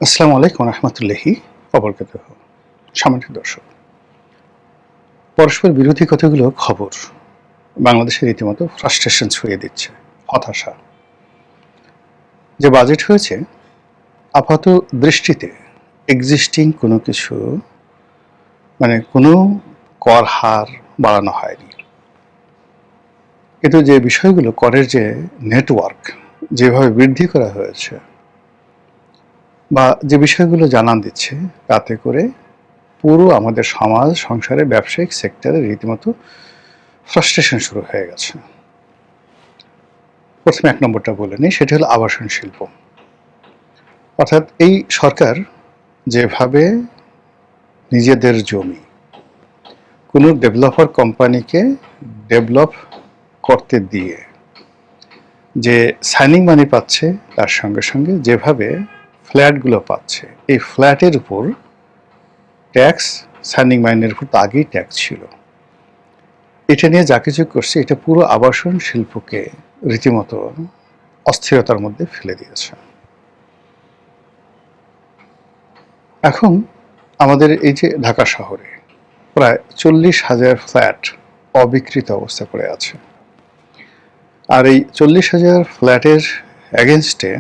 আসসালামু আলাইকুম রহমতুল্লাহি অবরকাতুহ। সম্মানিত দর্শক, পরস্পর বিরোধী কতগুলো খবর বাংলাদেশে রীতিমতো ফ্রাস্ট্রেশন ছড়িয়ে দিচ্ছে, হতাশা। যে বাজেট হয়েছে আপাত দৃষ্টিতে এক্সিস্টিং কোনো কিছু, কোনো কর হার বাড়ানো হয়নি, কিন্তু যে বিষয়গুলো করের যে নেটওয়ার্ক যেভাবে বৃদ্ধি করা হয়েছে বা যে বিষয়গুলো জানান দিচ্ছে, তাতে করে পুরো আমাদের সমাজ সংসারে ব্যবসায়িক সেক্টরে রীতিমতো ফ্রাস্ট্রেশন শুরু হয়ে গেছে। প্রথমে এক নম্বরটা বলে নিই, সেটা হলো আবাসন শিল্প। অর্থাৎ এই সরকার যেভাবে নিজেদের জমি কোনো ডেভেলপার কোম্পানিকে ডেভেলপ করতে দিয়ে যে সাইনিং মানি পাচ্ছে, তার সঙ্গে সঙ্গে যেভাবে ফ্ল্যাটগুলো পাচ্ছে, এই ফ্ল্যাটের উপর ট্যাক্স, সাইনিং মাইনের উপর তো আগেই ট্যাক্স ছিল, এটা নিয়ে যা কিছু করছে এটা পুরো আবাসন শিল্পকে রীতিমতো অস্থিরতার মধ্যে ফেলে দিয়েছে। এখন আমাদের এই যে ঢাকা শহরে প্রায় 40,000 ফ্ল্যাট অবিকৃত অবস্থা পড়ে আছে, আর এই 40,000 ফ্ল্যাটের এগেনস্টে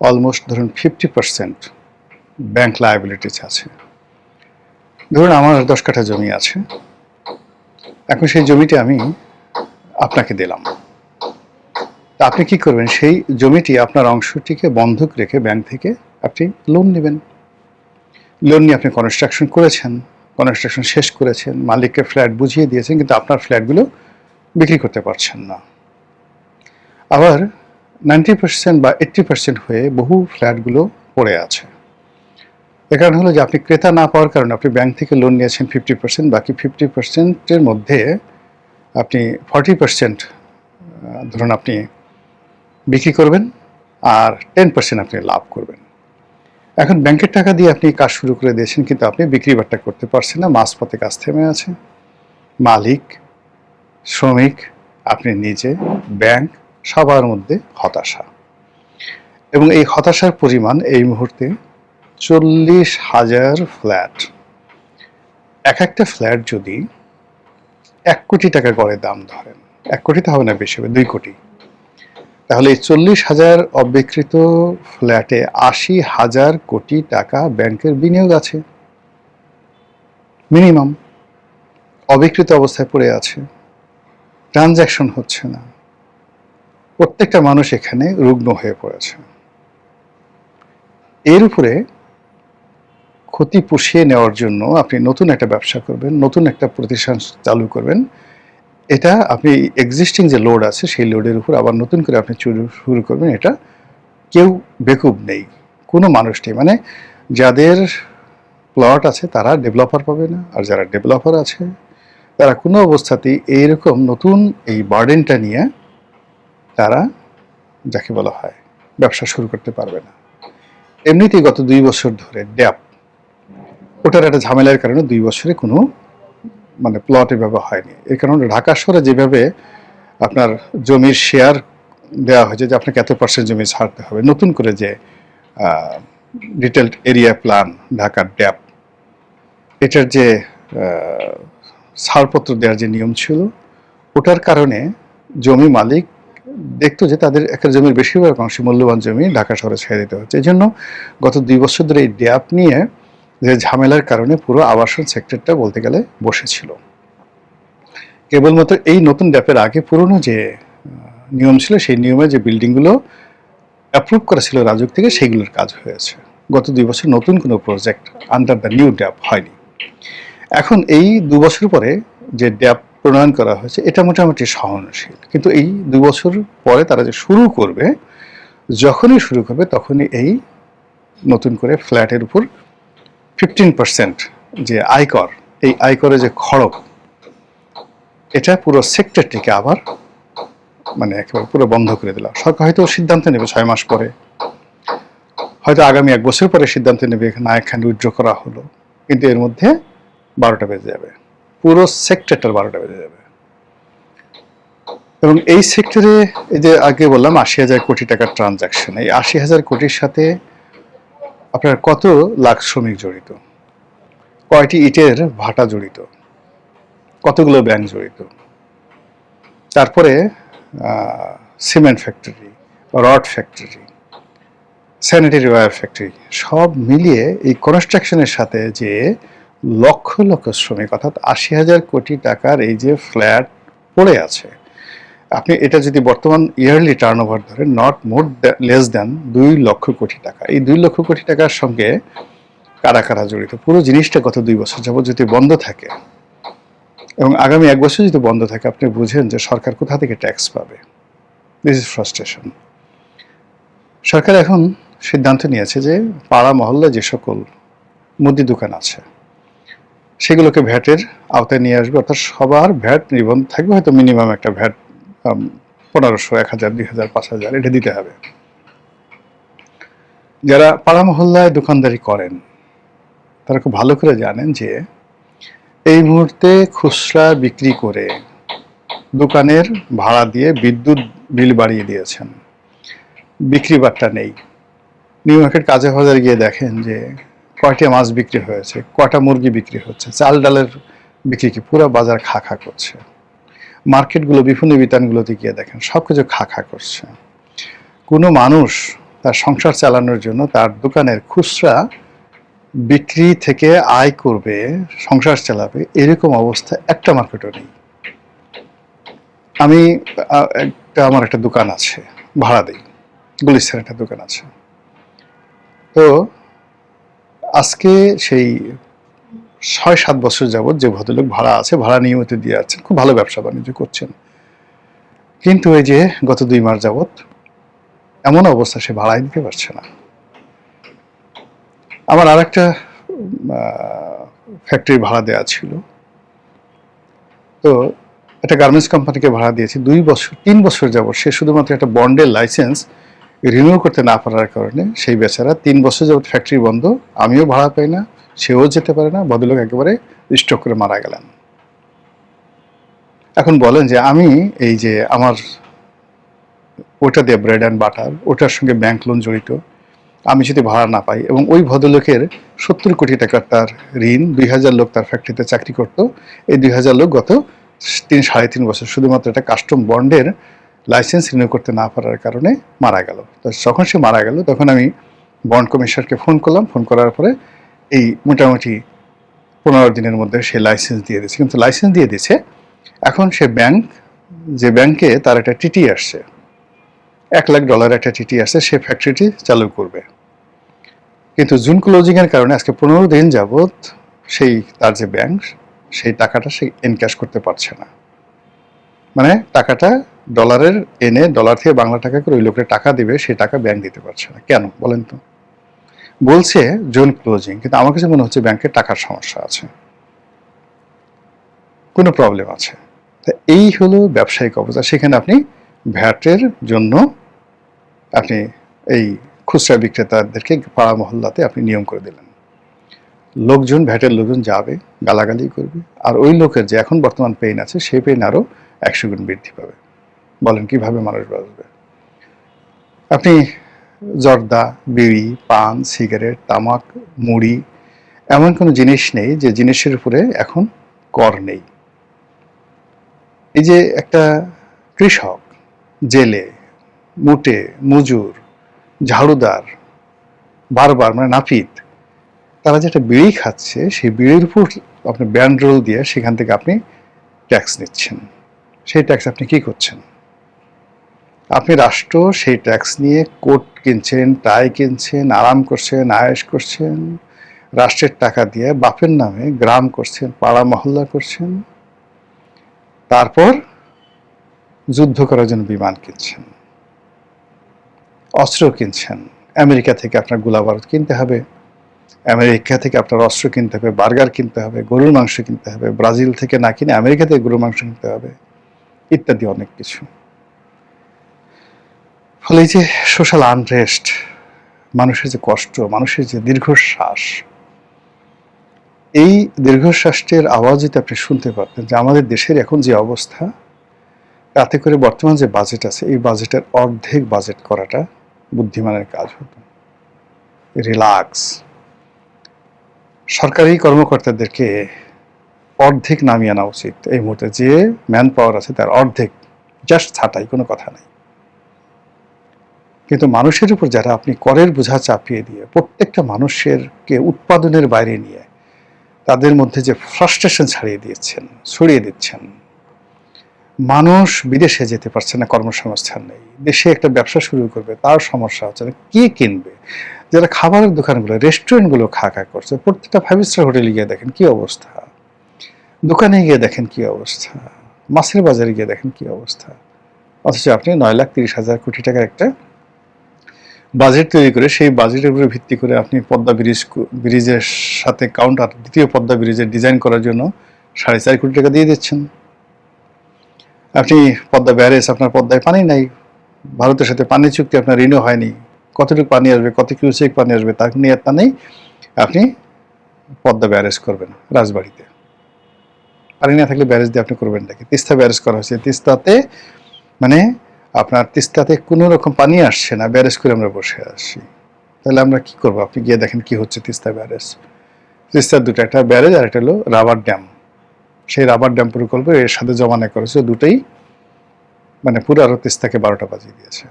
অলমোস্ট ধরুন 50% ব্যাংক লায়াবিলিটিস আছে। ধরুন আমার 10 কাঠা জমি আছে, এখন সেই জমিটি আমি আপনাকে দিলাম, তা আপনি কি করবেন? সেই জমিটি আপনার অংশটিকে বন্ধক রেখে ব্যাংক থেকে আপনি লোন নেবেন। লোন নিয়ে আপনি কনস্ট্রাকশন করেছেন, কনস্ট্রাকশন শেষ করেছেন, মালিককে ফ্ল্যাট বুঝিয়ে দিয়েছেন, কিন্তু আপনার ফ্ল্যাটগুলো বিক্রি করতে পারছেন না। আবার 90% বা 80% হয়ে বহু ফ্ল্যাটগুলো পড়ে আছে। এ কারণ হলো যে আপনি ক্রেতা না পাওয়ার কারণে আপনি ব্যাংক থেকে লোন নিয়েছেন 50%, বাকি 50%-এর মধ্যে আপনি 40% ধরুন আপনি বিক্রি করবেন, আর 10% আপনি লাভ করবেন। এখন ব্যাংকের টাকা দিয়ে আপনি কাজ শুরু করে দিয়েছেন, কিন্তু আপনি বিক্রি বাট্টা করতে পারছেন না, মাঝপথে কাজ থেমে আছে। মালিক, শ্রমিক, আপনি নিজে, ব্যাংক, সবার মধ্যে হতাশা। এবং এই হতাশার পরিমাণ এই মুহূর্তে 40,000 ফ্ল্যাট। এক একটা ফ্ল্যাট যদি 1 কোটি টাকা গড়ে দাম ধরেন, 1 কোটি তো হবে না, বেশি হবে 2 কোটি, তাহলে এই 40,000 অবিকৃত ফ্ল্যাটে 80,000 কোটি টাকা ব্যাংকের বিনিয়োগ আছে মিনিমাম, অবিকৃত অবস্থায় পড়ে আছে, ট্রানজ্যাকশন হচ্ছে না। প্রত্যেকটা মানুষ এখানে রুগ্ন হয়ে পড়েছে। এর উপরে ক্ষতি পুষিয়ে নেওয়ার জন্য আপনি নতুন একটা ব্যবসা করবেন, নতুন একটা প্রতিষ্ঠান চালু করবেন, এটা আপনি এক্সিস্টিং যে লোড আছে সেই লোডের উপর আবার নতুন করে আপনি শুরু করবেন। এটা কেউ বেকুব নেই, কোনো মানুষ নেই, যাদের প্লট আছে তারা ডেভেলপার পাবে না, আর যারা ডেভেলপার আছে তারা কোনো অবস্থাতেই এইরকম নতুন এই বার্ডেনটা নিয়ে তারা, যাকে বলা হয়, ব্যবসা শুরু করতে পারবে না। এমনিতেই গত 2 বছর ধরে ড্যাপ, ওটার একটা ঝামেলার কারণে 2 বছরে কোনো প্লট এভাবে হয়নি। এই কারণে ঢাকা শহরে যেভাবে আপনার জমির শেয়ার দেওয়া হয়েছে যে আপনাকে এত % জমি ছাড়তে হবে, নতুন করে যে ডিটেলড এরিয়া প্ল্যান ঢাকার ড্যাপ, এটার যে ছাড়পত্র দেওয়ার যে নিয়ম ছিল, ওটার কারণে জমি মালিক দেখতো যে তাদের একটা জমির বেশিরভাগ অংশ মূল্যবান জমি ঢাকা শহরে ছেড়ে দিতে হচ্ছে। এই জন্য গত 2 বছর ধরে এই ড্যাপ নিয়ে যে ঝামেলার কারণে পুরো আবাসন সেক্টরটা বলতে গেলে বসেছিল। কেবলমাত্র এই নতুন ড্যাপের আগে পুরনো যে নিয়ম ছিল, সেই নিয়মে যে বিল্ডিংগুলো অ্যাপ্রুভ করা ছিল রাজুক থেকে, সেইগুলোর কাজ হয়েছে। গত 2 বছর নতুন কোনো প্রজেক্ট আন্ডার দ্য নিউ ড্যাপ হয়নি। এখন এই 2 বছর পরে যে ড্যাপ প্রণয়ন করা হয়েছে এটা মোটামুটি সহনশীল, কিন্তু এই 2 বছর পরে তারা যে শুরু করবে, যখনই শুরু করবে তখনই এই নতুন করে ফ্ল্যাটের উপর 15% যে আয়কর, এই আয়করে যে খড়ক, এটা পুরো সেক্টরটিকে আবার একেবারে পুরো বন্ধ করে দিল। সরকার হয়তো সিদ্ধান্ত নেবে 6 মাস পরে, হয়তো আগামী 1 বছর পরে সিদ্ধান্ত নেবে না, এখানে উইথড্র করা হলো, কিন্তু এর মধ্যে 12টা বেজে যাবে, পুরো সেক্টরটার 12টা বেজে যাবে। এবং এই সেক্টরে এই যে আগে বললাম 80,000 কোটি টাকার ট্রানজাকশন, এই 80,000 কোটির সাথে আপনার কত লাখ শ্রমিক জড়িত, কয়টি ইটের ভাটা জড়িত, কতগুলো ব্যাংক জড়িত, তারপরে cement factory, rod factory, sanitary wire factory, সব মিলিয়ে এই কনস্ট্রাকশনের সাথে যে লক্ষ লক্ষ শ্রমিক, অর্থাৎ ৮০,০০০ কোটি টাকার এই যে ফ্ল্যাট পড়ে আছে, আপনি এটা যদি বর্তমান ইয়ারলি টার্ন ওভার ধরেন, not more less than ২ lakh crore টাকা। এই ২ লক্ষ কোটি টাকার সঙ্গে কারা কারা জড়িত, পুরো জিনিসটা গত ২ বছর যাবত যদি বন্ধ থাকে এবং আগামী ১ বছর যদি বন্ধ থাকে, আপনি বুঝেন যে সরকার কোথা থেকে ট্যাক্স পাবে। This is frustration. সরকার এখন সিদ্ধান্ত নিয়েছে যে পাড়া মহল্লায় যে সকল মুদি দোকান আছে সেগুলোকে ভ্যাটের আওতায় নিয়ে আসবে, অর্থাৎ সবার ভ্যাট নিবন্ধ থাকবে, হয়তো মিনিমাম একটা ভ্যাট ১৫০০, ১,০০০, ২,০০০, ৫,০০০ এটা দিতে হবে। যারা পাড়া মহল্লায় দোকানদারি করেন তারা খুব ভালো করে জানেন যে এই মুহূর্তে খুচরা বিক্রি করে দোকানের ভাড়া দিয়ে বিদ্যুৎ বিল বাড়িয়ে দিয়েছেন, বিক্রি বাট্টা নেই। নিউ মার্কেট কাজে বাজারে গিয়ে দেখেন যে কয়টা মাছ বিক্রি হয়েছে, কয়টা মুরগি বিক্রি হচ্ছে, চাল ডালের বিক্রি কি, পুরো বাজার খা খা করছে। মার্কেটগুলো, বিভিন্ন বিতানগুলোতে গিয়ে দেখেন সব কিছু খা খা করছে। কোনো মানুষ তার সংসার চালানোর জন্য তার দোকানের খুচরা বিক্রি থেকে আয় করবে, সংসার চালাবে, এরকম অবস্থা একটা মার্কেটও নেই। আমি আমার একটা দোকান আছে, ভাড়া দিই, গুলিস্তান একটা দোকান আছে। তো আজকে সেই ৬-৭ বছর যাবৎ যে ভদ্রলোক ভাড়া আছে, ভাড়া নিয়মিত দিয়ে যাচ্ছেন, খুব ভালো ব্যবসা বাণিজ্য করছেন, কিন্তু এই যে গত ২ মাস যাবৎ এমন অবস্থা, সে ভাড়াই দিতে পারছে না। আমার আর একটা ফ্যাক্টরি ভাড়া দেওয়া ছিল, তো একটা গার্মেন্টস কোম্পানিকে ভাড়া দিয়েছি ৩ বছর যাবৎ। সে শুধুমাত্র একটা বন্ডের লাইসেন্স রিনিউ করতে না পারার কারণে সেই বেচারা ৩ বছর যাবৎ ফ্যাক্টরি বন্ধ, আমিও ভাড়া পাই না, সেও যেতে পারে না, ভদ্রলোক একেবারে স্ট্রোক করে মারা গেলেন। এখন বলেন যে আমি এই যে আমার ওটা দিয়ে ব্রেড অ্যান্ড বাটার, ওটার সঙ্গে ব্যাংক লোন জড়িত, আমি যদি ভাড়া না পাই, এবং ওই ভদ্রলোকের ৭০ কোটি টাকার তার ঋণ, ২,০০০ লোক তার ফ্যাক্টরিতে চাকরি করত, এই ২,০০০ লোক গত ৩-৩.৫ বছর শুধুমাত্র একটা কাস্টম বন্ডের লাইসেন্স রিনিউ করতে না পারার কারণে মারা গেল। তো যখন সে মারা গেল তখন আমি বন্ড কমিশনারকে ফোন করলাম, ফোন করার পরে এই মোটামুটি ১৫ দিনের মধ্যে সে লাইসেন্স দিয়ে দিয়েছে। কিন্তু লাইসেন্স দিয়ে দিয়েছে, এখন সে ব্যাংক, যে ব্যাংকে তার একটা টিটি আসছে, $১ লাখ একটা টিটি আসছে, সে ফ্যাক্টরিটি চালু করবে। কিন্তু জুন ক্লোজিংয়ের কারণে আজকে ১৫ দিন যাবৎ সেই তার যে ব্যাংক, সেই টাকাটা সে এনক্যাশ করতে পারছে না। মানে টাকাটা ডলারের এনে ডলার থেকে বাংলা টাকা করে ওই লোকের টাকা দিবে, সেই টাকা ব্যাংক দিতে পারছে না। কেন বলেন তো? বলছে জুন ক্লোজিং, কিন্তু আমার কাছে মনে হচ্ছে ব্যাংকের টাকার সমস্যা আছে, কোনো প্রবলেম আছে। তা এই হলো ব্যবসায়িক অবস্থা। সেখানে আপনি ভ্যাটের জন্য আপনি এই খুচরা বিক্রেতাদেরকে পাড়া মহল্লাতে আপনি নিয়ম করে দিলেন, লোকজন, ভ্যাটের লোকজন যাবে, গালাগালি করবে, আর ওই লোকের যে এখন বর্তমান পেইন আছে, সেই পেইন আরও ১০০ গুণ বৃদ্ধি পাবে। বলেন কিভাবে মানুষ বাঁচবে? আপনি জর্দা, বিড়ি, পান, সিগারেট, তামাক, মুড়ি, এমন কোনো জিনিস নেই যে জিনিসের উপরে এখন কর নেই। এই যে একটা কৃষক, জেলে, মুটে, মজুর, ঝাড়ুদার, বারবার মানে নাপিত, তারা যেটা বিড়ি খাচ্ছে, সেই বিড়ির উপর আপনি ব্যান্ড রোল দিয়ে সেখান থেকে আপনি ট্যাক্স নিচ্ছেন। সেই ট্যাক্স আপনি কি করছেন? আপনি রাষ্ট্র সেই ট্যাক্স নিয়ে কোট কিনছেন, টাই কিনছেন, আরাম করছেন, আয়েশ করছেন, রাষ্ট্রের টাকা দিয়ে বাপের নামে গ্রাম করছেন, পাড়া মহল্লা করছেন, তারপর যুদ্ধ করার জন্য বিমান কিনছেন, অস্ত্র কিনছেন। আমেরিকা থেকে আপনার গোলাবারুদ কিনতে হবে, আমেরিকা থেকে আপনার অস্ত্র কিনতে হবে, বার্গার কিনতে হবে, গরুর মাংস কিনতে হবে, ব্রাজিল থেকে না কিনে আমেরিকা থেকে গরুর মাংস কিনতে হবে, ইত্যাদি অনেক কিছু। ফলে এই যে সোশ্যাল আনরেস্ট, মানুষের যে কষ্ট, মানুষের যে দীর্ঘশ্বাস, এই দীর্ঘশ্বাসের আওয়াজ যদি আপনি শুনতে পারতেন যে আমাদের দেশের এখন যে অবস্থা, তাতে করে বর্তমান যে বাজেট আছে, এই বাজেটের অর্ধেক বাজেট করাটা বুদ্ধিমানের কাজ হতো। রিল্যাক্স। সরকারি কর্মকর্তাদেরকে অর্ধেক নামিয়ে আনা উচিত এই মুহূর্তে। যে ম্যান পাওয়ার আছে তার অর্ধেক জাস্ট ছাঁটাই, কোনো কথা নেই। কিন্তু মানুষের উপর যারা আপনি করের বোঝা চাপিয়ে দিয়ে প্রত্যেকটা মানুষেরকে উৎপাদনের বাইরে নিয়ে তাদের মধ্যে যে ফ্রাস্ট্রেশন ছড়িয়ে দিচ্ছেন, মানুষ বিদেশে যেতে পারছে না, কর্মসংস্থান নেই, দেশে একটা ব্যবসা শুরু করবে তার সমস্যা হচ্ছে না, কে কিনবে? যারা খাবারের দোকানগুলো, রেস্টুরেন্টগুলো খা করছে, প্রত্যেকটা 5 স্টার হোটেলে গিয়ে দেখেন কি অবস্থা, দোকানে গিয়ে দেখেন কি অবস্থা, মাছের বাজারে গিয়ে দেখেন কি অবস্থা। অথচ আপনি 9,30,000 কোটি টাকার একটা বাজেট তৈরি করে সেই বাজেটের উপরে ভিত্তি করে আপনি পদ্মা ব্রিজের সাথে কাউন্টার দ্বিতীয় পদ্মা ব্রিজের ডিজাইন করার জন্য 4.5 কোটি টাকা দিয়ে দিচ্ছেন। আপনি পদ্মা ব্যারেজ, আপনার পদ্মায় পানি নাই, ভারতের সাথে পানি চুক্তি আপনার রিনিউ হয়নি, কতটুকু পানি আসবে, কত কিউসেক পানি আসবে তার নিয়ে তা নেই, আপনি পদ্মা ব্যারেজ করবেন রাজবাড়িতে। পানি না থাকলে ব্যারেজ দিয়ে আপনি করবেন নাকি? তিস্তা ব্যারেজ করা হয়েছে, তিস্তাতে মানে আপনার তিস্তাতে কোনো রকম পানি আসছে না, ব্যারেজ করে আমরা বসে আসছি। তাহলে আমরা কি করবো? আপনি গিয়ে দেখেন কি হচ্ছে তিস্তা ব্যারেজ। তিস্তার দুটো, একটা ব্যারেজ আর একটা হলো রাবার ড্যাম। সেই রাবার ড্যাম প্রকল্প এর সাথে জমানা করেছে, দুটোই মানে পুরো আরো তিস্তাকে 12টা বাজিয়ে দিয়েছে।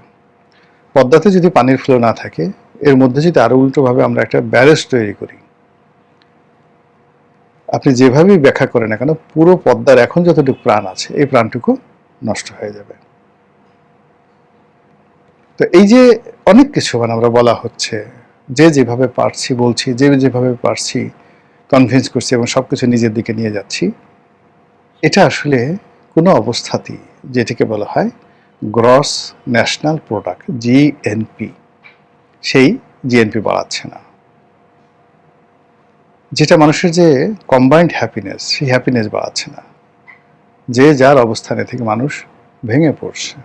পদ্মাতে যদি পানির ফ্লো না থাকে, এর মধ্যে যদি আরো উল্টোভাবে আমরা একটা ব্যারেজ তৈরি করি, আপনি যেভাবেই ব্যাখ্যা করেন না কেন, পুরো পদ্মার এখন যতটুকু প্রাণ আছে এই প্রাণটুকু নষ্ট হয়ে যাবে। তো এই যে অনেক কিছু মানে আমরা বলা হচ্ছে, যে যেভাবে পারছি বলছি, যে যেভাবে পারছি কনভিন্স করছি এবং সবকিছু নিজের দিকে নিয়ে যাচ্ছি, এটা আসলে কোনো অবস্থাতেই যেটিকে বলা হয় গ্রস ন্যাশনাল প্রোডাক্ট, জিএনপি, সেই জিএনপি বাড়াচ্ছে না। যেটা মানুষের যে কম্বাইন্ড হ্যাপিনেস, সেই হ্যাপিনেস বাড়াচ্ছে না। যে যার অবস্থানে থেকে মানুষ ভেঙে পড়ছে।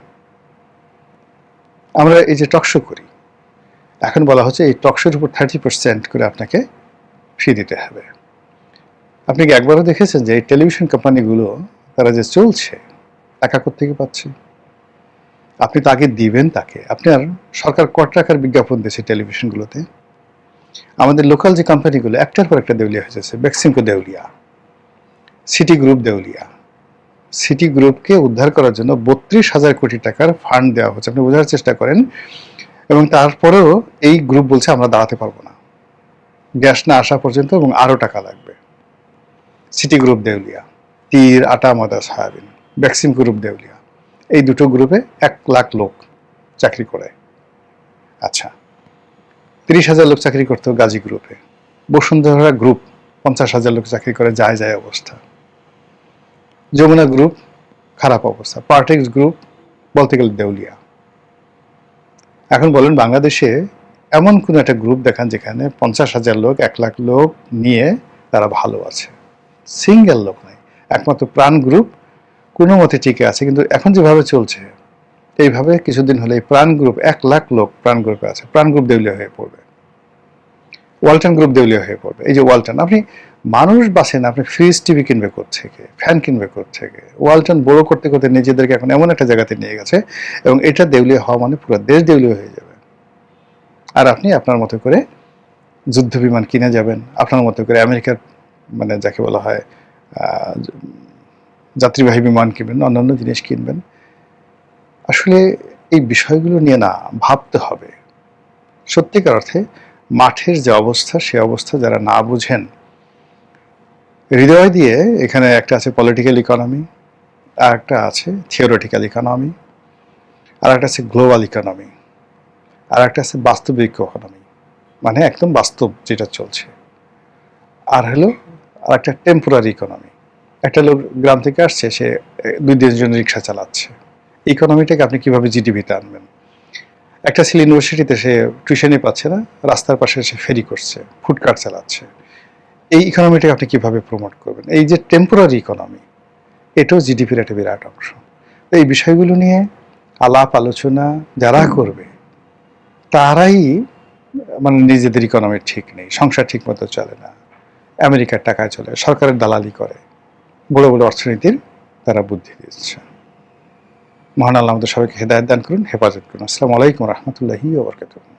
আমরা এই যে টকশো করি, এখন বলা হচ্ছে এই টকশোর উপর 30% করে আপনাকে ফি দিতে হবে। আপনি কি একবারও দেখেছেন যে এই টেলিভিশন কোম্পানিগুলো তারা যে চলছে, টাকা কোত্থেকে পাচ্ছে? আপনি তো আগে দিবেন তাকে। আপনার সরকার কত টাকার বিজ্ঞাপন দিয়েছে টেলিভিশনগুলোতে? আমাদের লোকাল যে কোম্পানিগুলো একটার পর একটা দেউলিয়া হয়ে যাচ্ছে। বেক্সিমকো দেউলিয়া, সিটি গ্রুপ দেউলিয়া। সিটি গ্রুপকে উদ্ধার করার জন্য 32,000 কোটি টাকার ফান্ড দেওয়া হচ্ছে। আপনি বোঝার চেষ্টা করেন। এবং তারপরেও এই গ্রুপ বলছে আমরা দাঁড়াতে পারবো না, গ্যাস না আসা পর্যন্ত, এবং আরো টাকা লাগবে। সিটি গ্রুপ দেউলিয়া, তীর, আটা, ময়দা, সয়াবিন। বেক্সিমকো গ্রুপ দেউলিয়া। এই দুটো গ্রুপে 1 লাখ লোক চাকরি করে। আচ্ছা, 30,000 লোক চাকরি করতো গাজী গ্রুপে। বসুন্ধরা গ্রুপ 50,000 লোক চাকরি করে, যায় অবস্থা। যমুনা গ্রুপ খারাপ অবস্থা। পার্টেক্স গ্রুপ বলতে গেলে দেউলিয়া। এখন বলেন বাংলাদেশে এমন কোন একটা গ্রুপ দেখান যেখানে 50,000 লোক, 1 লাখ লোক নিয়ে তারা ভালো আছে? সিঙ্গেল লোক নাই। একমাত্র প্রাণ গ্রুপ কোনো মতে টিকে আছে, কিন্তু এখন যেভাবে চলছে এইভাবে কিছুদিন হলে প্রাণ গ্রুপ 1 লাখ লোক প্রাণ গ্রুপে আছে, প্রাণ গ্রুপ দেউলিয়া হয়ে পড়বে। ওয়ালটন গ্রুপ দেউলিয়া হয়ে পড়বে। এই যে ওয়ালটন, আপনি মানুষ বাঁচেন, আপনি ফ্রিজ টিভি কিনবে কোত্থেকে, ফ্যান কিনবে কোত্থেকে? ওয়ালটন বড় করতে করতে নিজেদেরকে এখন এমন একটা জায়গাতে নিয়ে গেছে, এবং এটা দেউলিয়া হওয়া মানে পুরো দেশ দেউলিয়া হয়ে যাবে। আর আপনি আপনার মতো করে যুদ্ধ বিমান কিনে যাবেন, আপনার মতো করে আমেরিকার মানে যাকে বলা হয় যাত্রীবাহী বিমান কিনবেন, অন্যান্য জিনিস কিনবেন। আসলে এই বিষয়গুলো নিয়ে না ভাবতে হবে। সত্যিকার অর্থে মাঠের যে অবস্থা, সে অবস্থা যারা না বুঝেন, হৃদয় দিয়ে, এখানে একটা আছে পলিটিক্যাল ইকোনমি, আর একটা আছে থিওরিটিক্যাল ইকোনমি, আর একটা আছে গ্লোবাল ইকোনমি, আর একটা আছে বাস্তবিক ইকোনমি, মানে একদম বাস্তব যেটা চলছে। আর হলো আর একটা টেম্পোরারি ইকোনমি। একটা লোক গ্রাম থেকে আসছে, সে 2 দিনের জন্য রিক্সা চালাচ্ছে। ইকোনমিটাকে আপনি কিভাবে জিডিপিতে আনবেন? একটা ছেলে ইউনিভার্সিটিতে, সে টিউশনই পাচ্ছে না, রাস্তার পাশে সে ফেরি করছে, ফুডকার্ট চালাচ্ছে। এই ইকোনমিটাকে আপনি কিভাবে প্রমোট করবেন? এই যে টেম্পোরারি ইকোনমি, এটাও জিডিপির একটা বিরাট অংশ। এই বিষয়গুলো নিয়ে আলাপ আলোচনা যারা করবে তারাই মানে নিজেদের ইকোনমি ঠিক নেই, সংসার ঠিক মতো চলে না, আমেরিকার টাকায় চলে, সরকারের দালালি করে, বড় বড় অর্থনীতির তারা বুদ্ধি দিচ্ছে। মহান আল্লাহ আমাদের সবাইকে হেদায়েত দান করুন, হেফাজত করুন। আসসালামু আলাইকুম রহমতুল্লাহি ওয়া বারাকাতুহু।